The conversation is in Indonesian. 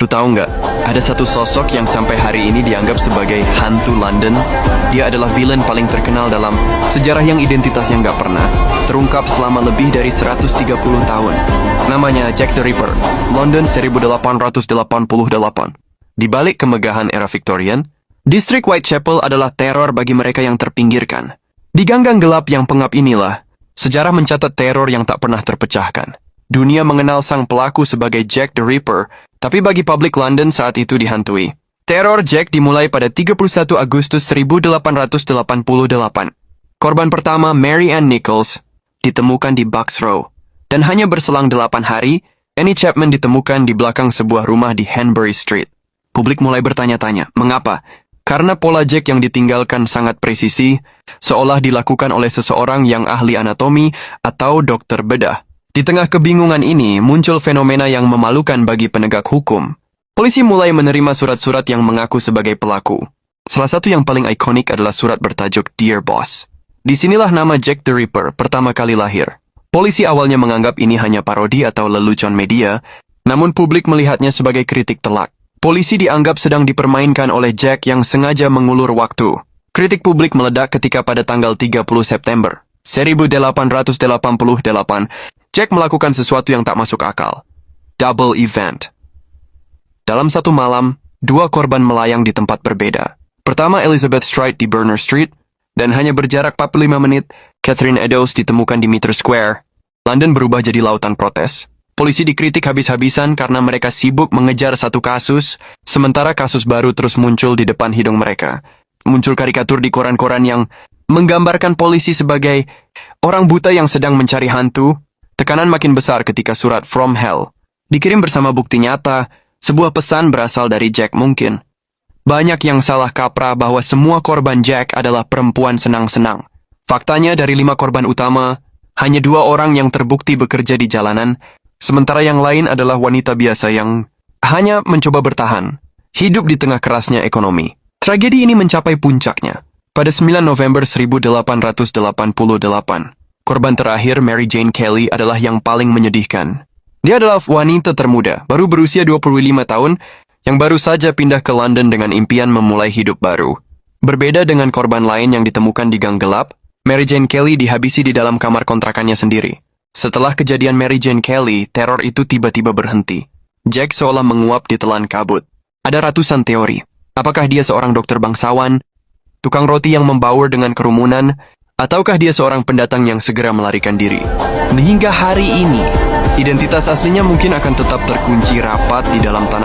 Lu tahu nggak, ada satu sosok yang sampai hari ini dianggap sebagai hantu London. Dia adalah villain paling terkenal dalam sejarah yang identitasnya nggak pernah terungkap selama lebih dari 130 tahun. Namanya Jack the Ripper, London 1888. Di balik kemegahan era Victorian, distrik Whitechapel adalah teror bagi mereka yang terpinggirkan. Di ganggang gelap yang pengap inilah, sejarah mencatat teror yang tak pernah terpecahkan. Dunia mengenal sang pelaku sebagai Jack the Ripper, tapi bagi publik London saat itu dihantui. Teror Jack dimulai pada 31 Agustus 1888. Korban pertama, Mary Ann Nichols, ditemukan di Bucks Row. Dan hanya berselang 8 hari, Annie Chapman ditemukan di belakang sebuah rumah di Hanbury Street. Publik mulai bertanya-tanya, mengapa? Karena pola Jack yang ditinggalkan sangat presisi, seolah dilakukan oleh seseorang yang ahli anatomi atau dokter bedah. Di tengah kebingungan ini, muncul fenomena yang memalukan bagi penegak hukum. Polisi mulai menerima surat-surat yang mengaku sebagai pelaku. Salah satu yang paling ikonik adalah surat bertajuk Dear Boss. Disinilah nama Jack the Ripper pertama kali lahir. Polisi awalnya menganggap ini hanya parodi atau lelucon media, namun publik melihatnya sebagai kritik telak. Polisi dianggap sedang dipermainkan oleh Jack yang sengaja mengulur waktu. Kritik publik meledak ketika pada tanggal 30 September 1888, Jack melakukan sesuatu yang tak masuk akal. Double event. Dalam satu malam, 2 korban melayang di tempat berbeda. Pertama Elizabeth Stride di Berners Street, dan hanya berjarak 45 menit, Catherine Eddowes ditemukan di Mitre Square. London berubah jadi lautan protes. Polisi dikritik habis-habisan karena mereka sibuk mengejar satu kasus, sementara kasus baru terus muncul di depan hidung mereka. Muncul karikatur di koran-koran yang menggambarkan polisi sebagai orang buta yang sedang mencari hantu. Tekanan makin besar ketika surat From Hell dikirim bersama bukti nyata, sebuah pesan berasal dari Jack mungkin. Banyak yang salah kaprah bahwa semua korban Jack adalah perempuan senang-senang. Faktanya dari 5 korban utama, hanya 2 orang yang terbukti bekerja di jalanan, sementara yang lain adalah wanita biasa yang hanya mencoba bertahan, hidup di tengah kerasnya ekonomi. Tragedi ini mencapai puncaknya pada 9 November 1888. Korban terakhir, Mary Jane Kelly, adalah yang paling menyedihkan. Dia adalah wanita termuda, baru berusia 25 tahun, yang baru saja pindah ke London dengan impian memulai hidup baru. Berbeda dengan korban lain yang ditemukan di gang gelap, Mary Jane Kelly dihabisi di dalam kamar kontrakannya sendiri. Setelah kejadian Mary Jane Kelly, teror itu tiba-tiba berhenti. Jack seolah menguap di telan kabut. Ada ratusan teori. Apakah dia seorang dokter bangsawan, tukang roti yang membaur dengan kerumunan, ataukah dia seorang pendatang yang segera melarikan diri? Hingga hari ini, identitas aslinya mungkin akan tetap terkunci rapat di dalam tanah